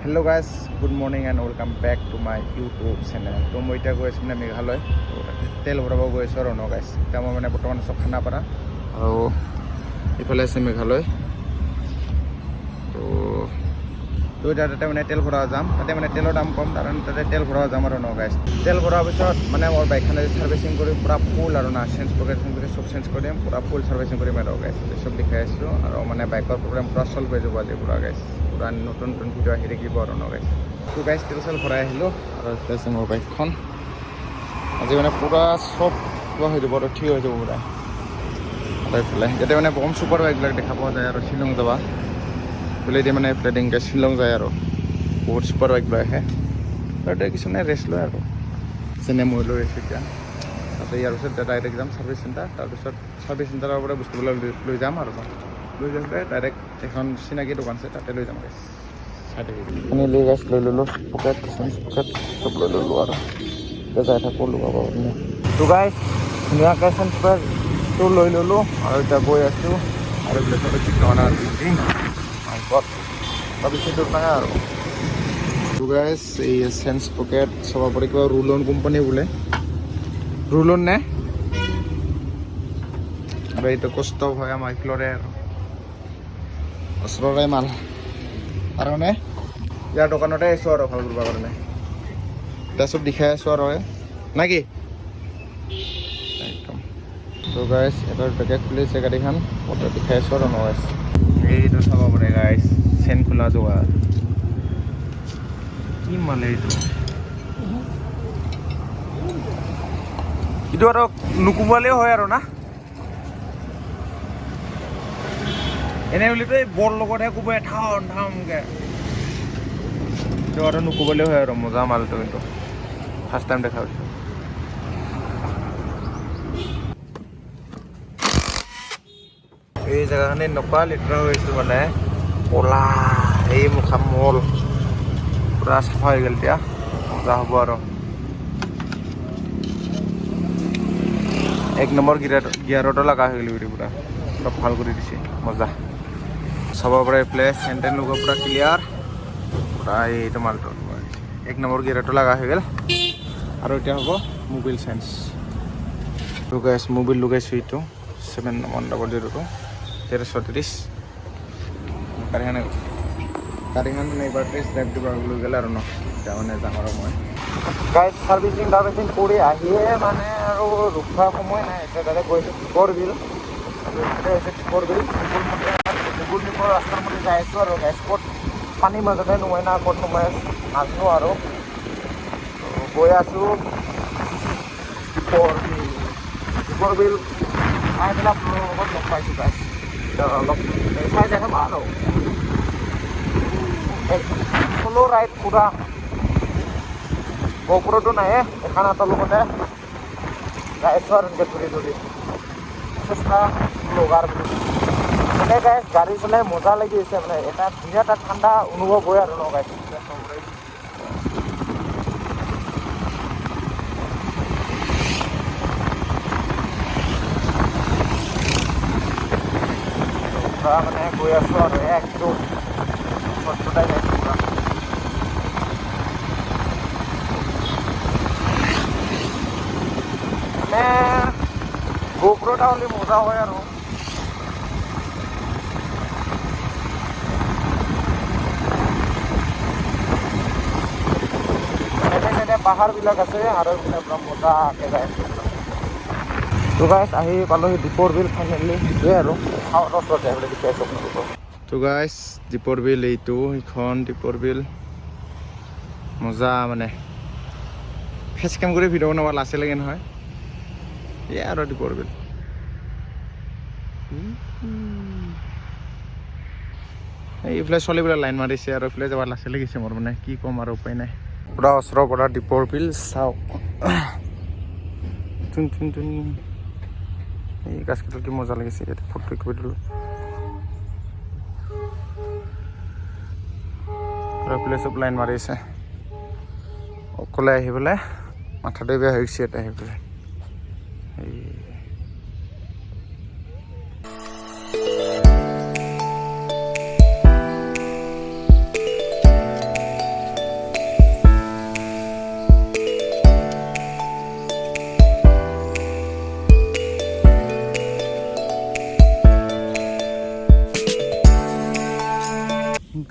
Hello guys, good morning and welcome back to my YouTube channel. So মই এতিয়া গৈ আছো মানে মেঘালয় তেল ভৰাব গৈ আছো আৰু ন গাইছ এতিয়া মই মানে বৰ্তমান আছো খানাপাৰা আৰু ইফালে আছে মেঘালয় তো তাতে মানে তেল ভৰাব যাম তাতে মানে তেলৰ দাম কম কাৰণ তাতে তেল ভৰাব যাম আৰু ন গাইছ তেল ভৰাৰ পিছত মানে মোৰ বাইকখন সাৰ্ভিসিং কৰি পুৰা ফুল আৰু না স্প্ৰকেট কৰি সব চেঞ্জ কৰিম পুৰা ফুল সাৰ্ভিসিং কৰিম আৰু গাইছ সব দেখাই আছো আৰু মানে বাইকৰ প্ৰব্লেম পুৰা সলভ হৈ যাব আজি পুৰা গাইছ পুৰা নতুন ভিডিঅ' আহি থাকিব আৰু ন গাইছ তো গাইছ তেল চেল ভৰাই আহিলোঁ আৰু আছে মোৰ বাইকখন আজি মানে পুৰা সব কিবা হৈ যাব আৰু ঠিক হৈ যাব পুৰা এইফালে ইয়াতে মানে বম চুপাৰ বাইকবিলাক দেখা পোৱা যায় আৰু শ্বিলং যাবা বোলে এতিয়া মানে প্লেডিংকে শ্বিলং যায় আৰু বহুত চুপাৰ বাইকবিলাক আহে তাতে কিছুমানে ৰেষ্ট লয় আৰু যেনে মই লৈ আছোঁ এতিয়া তাতে ইয়াৰ পিছত ডাইৰেক্ট যাম ছাৰ্ভিচ চেণ্টাৰ তাৰপিছত ছাৰ্ভিচ চেণ্টাৰৰ পৰা বস্তুবিলাক লৈ যাম আৰু লৈ যাম ডাইৰেক্ট এখন চিনাকি দোকান আছে তাতে লৈ যাম গাইছ চাই থাকিব আমি লৈ গাইছ লৈ ল'লোঁ পকেট চব লৈ ল'লোঁ আৰু এতিয়া যাই থাকোঁ লগাব আপুনি তো গাইছ ধুনীয়াকৈ চেণ্টাৰটো লৈ ল'লোঁ আৰু এতিয়া গৈ আছোঁ আৰু বোলে ঠিকনা বেছি দূৰ নাই আৰু তো গাইছ এই স্প্ৰকেট চাব পাৰি কিবা ৰোলন কোম্পানী বোলে ৰোলন নে আৰু এইটো কষ্ট হয় আমাৰ এইফালৰে আৰু ওচৰৰে মাল কাৰণে ইয়াৰ দোকানতে আহিছোঁ আৰু ভাল কৰিব কাৰণে এতিয়া চব দেখাই আছোঁ আৰু না কি একদম তো গাইছ এবাৰ পেকেট খুলিছে গাড়ীখন ফটো দেখাই আছোঁ আৰু ন গাইছ এইটো চাব পাৰে গাইছ চেন খোলা যোৱা কি মালে এইটো এইটো আৰু নুকুবালেও হয় আৰু না এনে বুলিতো এই বৰ লগতহে কোবাই ঠামকৈ এইটো আৰু নুকুবালেও হয় আৰু মজা মালটো কিন্তু ফাৰ্ষ্ট টাইম দেখা পাইছোঁ এই জেগাখিনি এনেকুৱা লেতেৰা হৈ গৈছিল মানে ক'লা এই মুখা মল পুৰা চাফা হৈ গ'ল এতিয়া মজা হ'ব আৰু এক নম্বৰ গিয়াৰতো লগা হৈ গ'ল পুৰা চব ভাল কৰি দিছে মজা চাব পাৰে এইফালে চেণ্টেন লগৰ পুৰা ক্লিয়াৰ পুৰা এইটো মালটো এক নম্বৰ গিয়াৰটো লগা হৈ গ'ল আৰু এতিয়া হ'ব মোবিল চেঞ্জ লগাইছোঁ মোবিল লগাইছোঁ এইটো 700 1330 গাড়ীখন এইবাৰ টেষ্ট ড্ৰাইভ দিব লৈ গ'লে আৰু ন এতিয়া মানে যাম আৰু মই গাড়ী ছাৰ্ভিচিং কৰি আহিয়ে মানে আৰু ৰখোৱা সময় নাই এতিয়া ডাইৰেক্ট গৈছোঁ দীপৰ বিল দীপৰ বিল দীপৰ ৰাস্তাৰ মতে যাই আছোঁ আৰু গাইছ ক'ত পানীৰ মাজতে নোমাই না ক'ত নোমাই নাজানো আৰু গৈ আছোঁ দীপৰ বিল আহি পেলাই আপোনাৰ লগত লগ পাইছোঁ গাইছ অলপ চাই দেখা পাওঁ আৰু চলো ৰাইড পুৰা গোপুৰতো নাই এখন হাতৰ লগতে যাই আছোঁ আৰু এনেকৈ ধৰি চেষ্টা লগাৰ মানে গাইছ গাড়ী চলাই মজা লাগি আছে মানে এটা ধুনীয়া এটা ঠাণ্ডা অনুভৱ হয় আৰু লগাইছোঁ মানে গৈ আছোঁ আৰু একদম ছটফটাই যাইছোঁ পুৰা মানে গোপুৰটা হ'লে মজা হয় আৰু পাহাৰবিলাক আছে আৰু এইবিলাক পুৰা মজাকৈ যায় তো গাইছ আহি পালোহি দীপৰ বিল ফাইনেলি সেইটোৱে আৰু ওচৰতে আহিবলৈ দেখি আছোঁ আপোনালোকক তো গাইছ দীপৰ বিল এইটো সেইখন দীপৰ বিল মজা মানে ফেচ কেম কৰি ভিডিঅ' বনাব লাচে লাগে নহয় এয়া আৰু দীপৰ বিল এইফালে ছোৱালীবিলাক লাইন মাৰিছে আৰু এইফালে যাব লাচে লাগিছে মোৰ মানে কি ক'ম আৰু উপায় নাই পুৰা ওচৰৰ পৰা দীপৰ বিল চাওক এই গাছকেইডাল কি মজা লাগিছে ইয়াতে ফটো কৰি দিলোঁ আৰু এইফালে চব লাইন মাৰিছে অকলে আহি পেলাই মাথাটো বেয়া হৈ গৈছে ইয়াতে আহি পেলাই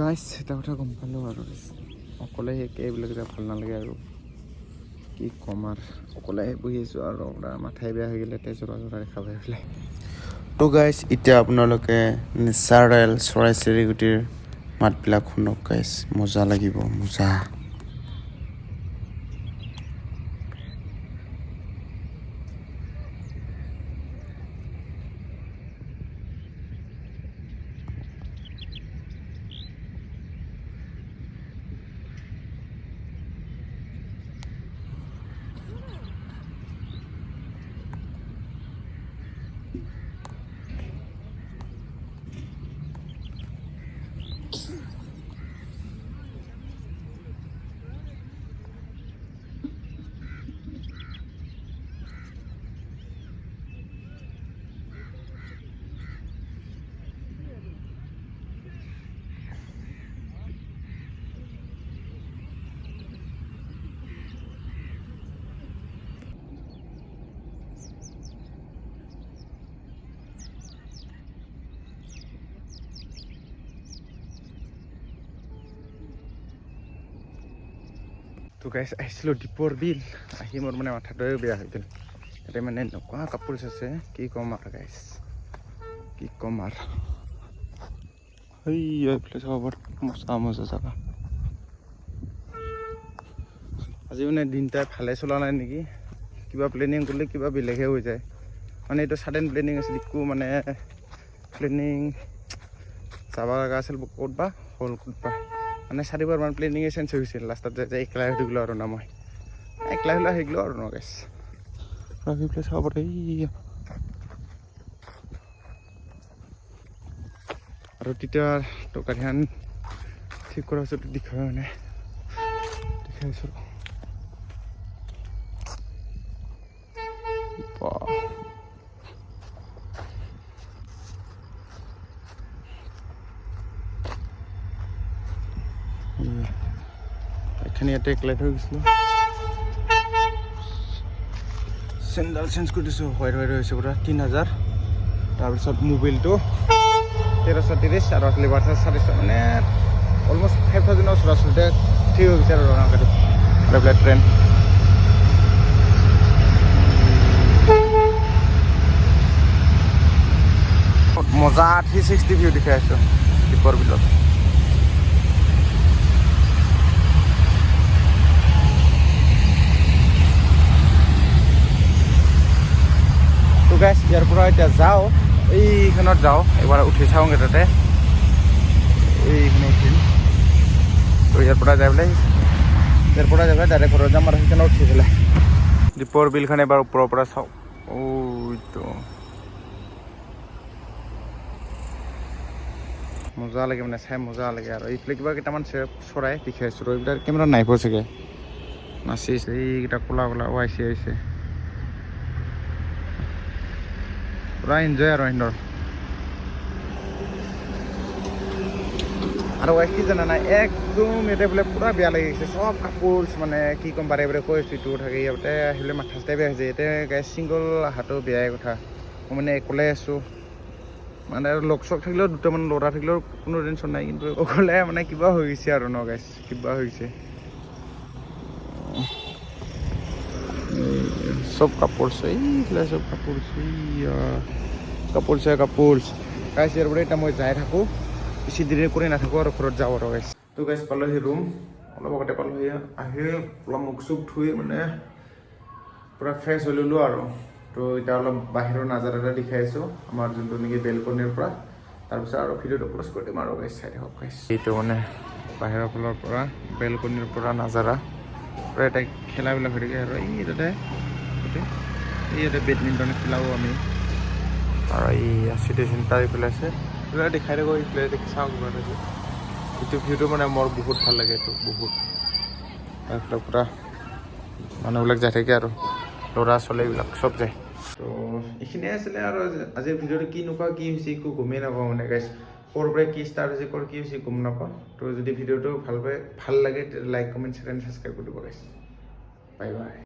গাইছ এটা কথা গম পালোঁ আৰু অকলে এইবিলাক যে ভাল নালাগে আৰু কি ক'ম আৰু অকলে বহি আছোঁ আৰু আপোনাৰ মাথাই বেয়া হৈ গ'লে তেজৰা দেখা পাই পেলাই তো গাইছ এতিয়া আপোনালোকে নেচাৰেল চৰাই চিৰিকটিৰ মাতবিলাক শুনক গাইছ মজা লাগিব মজা তো গাইছ আহিছিলোঁ দীপৰ বিল আহি মোৰ মানে মাথাটোৱে বেয়া হৈ গ'ল ইয়াতে মানে এনেকুৱা কাপোৰ আছে কি ক'ম আৰু গাইছ কি ক'ম আৰু এইফালে চাব বৰ মজা জাগা আজি মানে দিনটাই ভালে চলা নাই নেকি কিবা প্লেনিং কৰিলে কিবা বেলেগহে হৈ যায় মানে এইটো ছাডেন প্লেনিং আছিল একো মানে প্লেনিং যাব লগা আছিল ক'তবা হ'ল ক'তবা মানে 4বাৰমান প্লেনিঙে চেঞ্জ হৈ গৈছিল লাষ্টত যে একলাই হৈ থাকিলোঁ আৰু না মই একলাই হৈ গ'লোঁ আৰু ন গাইছ সেইফালে চাব পাৰে আৰু তেতিয়া গাড়ীখন ঠিক কৰা পিছত দেখাই মানে দেখাইছোঁ এখানে ইয়াতে একলাই থৈ গৈছিলোঁ চেণ্ডেল চেঞ্জ কৰি দিছোঁ হোৱাইট হৈছে পুৰা 3000 তাৰপিছত মোবাইলটো 1330 আৰু লিভাৰ চাৰ্জ 400 মানে অলমষ্ট 5000 ওচৰতে ঠিক হৈ গৈছে আৰু ৰঙাকাটো আৰু এইবিলাক ট্ৰেইন মজা 360 ভিউ দেখাই আছোঁ দীপৰ বিলত তো গাইছ ইয়াৰ পৰা এতিয়া যাওঁ এইখনত যাওঁ এবাৰ উঠি চাওঁগৈ তাতে এইখানে উঠিম তো ইয়াৰ পৰা যাই পেলাই ডাইৰেক্ট ঘৰত যাম আৰু সেইখনত উঠি পেলাই দীপৰ বিলখন এবাৰ ওপৰৰ পৰা চাওঁ তো মজা লাগে মানে চাই মজা লাগে আৰু এইফালে কিবা কেইটামান চৰাই দেখাই আছোঁ এইবিলাক কেমেৰা নাইব চাগে নাচি আছে এইকেইটা ক'লা ৱাইচি আহিছে পুৰা এনজয় আৰু সিহঁতৰ আৰু কি জানা নাই একদম ইয়াতে বোলে পুৰা বেয়া লাগি গৈছে চব কাপোৰ মানে কি ক'ম বাৰে কৈ আছোঁ ইটো থাকে ইয়াতে আহিলে মাথা চাই বেয়া হৈছে ইয়াতে গাইছ ছিংগল অহাটো বেয়াই কথা মই মানে অকলে আছোঁ মানে আৰু লগ চগ থাকিলেও দুটামান ল'ৰা থাকিলেও কোনো টেনশ্যন নাই কিন্তু অকলে মানে কিবা হৈ গৈছে আৰু ন গাইছ কিবা হৈ গৈছে চব কাপোৰ এইফালে চব কাপোৰ গাইছ ইয়াৰ পৰা এতিয়া মই যাই থাকোঁ বেছি দেৰি কৰি নাথাকোঁ আৰু ঘৰত যাওঁ আৰু গাইছ তো গাইছ পালোহি ৰুম অলপ আগতে পালোহি আহি অলপ মুখ চুখ ধুই মানে পূৰা ফ্ৰেছ হৈ ল'লোঁ আৰু তো এতিয়া অলপ বাহিৰৰ নাজাৰা এটা দেখাই আছোঁ আমাৰ যোনটো নেকি বেলকনিৰ পৰা তাৰপিছত আৰু ভিডিঅ'টো ক্ল'জ কৰি দিম আৰু গাইছ চাই থাকক গাইছ এইটো মানে বাহিৰৰ ফালৰ পৰা বেলকনিৰ পৰা নাজাৰা পূৰা এটা খেলাবিলাক হৈ থাকে আৰু ইয়াতে বেডমিণ্টন খেলাওঁ আমি আৰু এই চিটি চেণ্টাৰ এইফালে আছে এইবিলাক দেখাই থাকোঁ এইফালে দেখি চাওঁ কিবা এটা এইটো ভিউটো মানে মোৰ বহুত ভাল লাগে এইটো বহুত এইফালে পূৰা মানুহবিলাক যাই থাকে আৰু ল'ৰা ছোৱালীবিলাক চব যায় তো এইখিনিয়ে আছিলে আৰু আজিৰ ভিডিঅ'টো কি হৈছে একো গমেই নাপাওঁ মানে গাইছ ক'ৰ পৰা কি ষ্টাৰ্ট হৈছে ক'ৰ কি হৈছে গম নাপাওঁ তো যদি ভিডিঅ'টো ভাল লাগে like comment share and subscribe কৰি দিব গাইছ বাই বাই